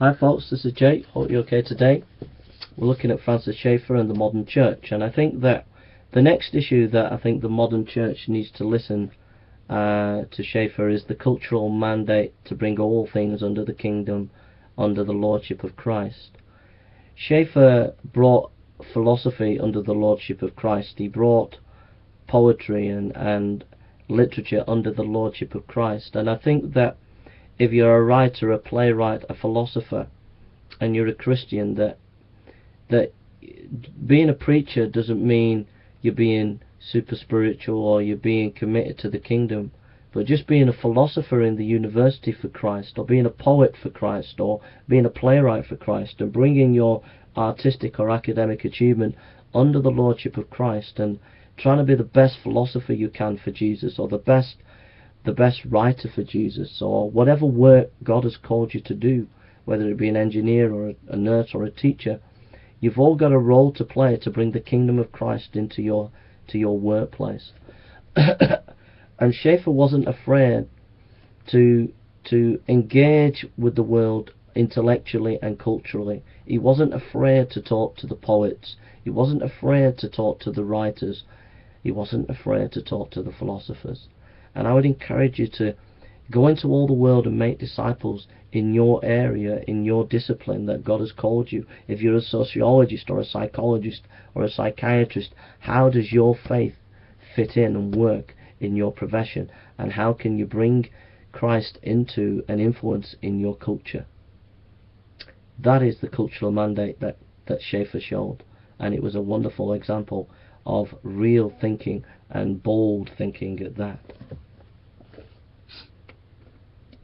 Hi folks, this is Jake. Hope you're okay today. We're looking at Francis Schaeffer and the modern church, and I think that the next issue that I think the modern church needs to listen to Schaeffer is the cultural mandate to bring all things under the kingdom, under the lordship of Christ. Schaeffer brought philosophy under the lordship of Christ. He brought poetry and literature under the lordship of Christ, and I think that if you're a writer, a playwright, a philosopher, and you're a Christian, that being a preacher doesn't mean you're being super spiritual or you're being committed to the kingdom, but just being a philosopher in the university for Christ, or being a poet for Christ, or being a playwright for Christ, and bringing your artistic or academic achievement under the lordship of Christ, and trying to be the best philosopher you can for Jesus, or the best writer for Jesus, or whatever work God has called you to do, whether it be an engineer or a nurse or a teacher. You've all got a role to play to bring the kingdom of Christ into your workplace. And Schaeffer wasn't afraid to engage with the world intellectually and culturally. He wasn't afraid to talk to the poets. He wasn't afraid to talk to the writers. He wasn't afraid to talk to the philosophers. And I would encourage you to go into all the world and make disciples in your area, in your discipline that God has called you. If you're a sociologist or a psychologist or a psychiatrist, how does your faith fit in and work in your profession? And how can you bring Christ into an influence in your culture? That is the cultural mandate that Schaeffer showed. And it was a wonderful example of real thinking, and bold thinking at that.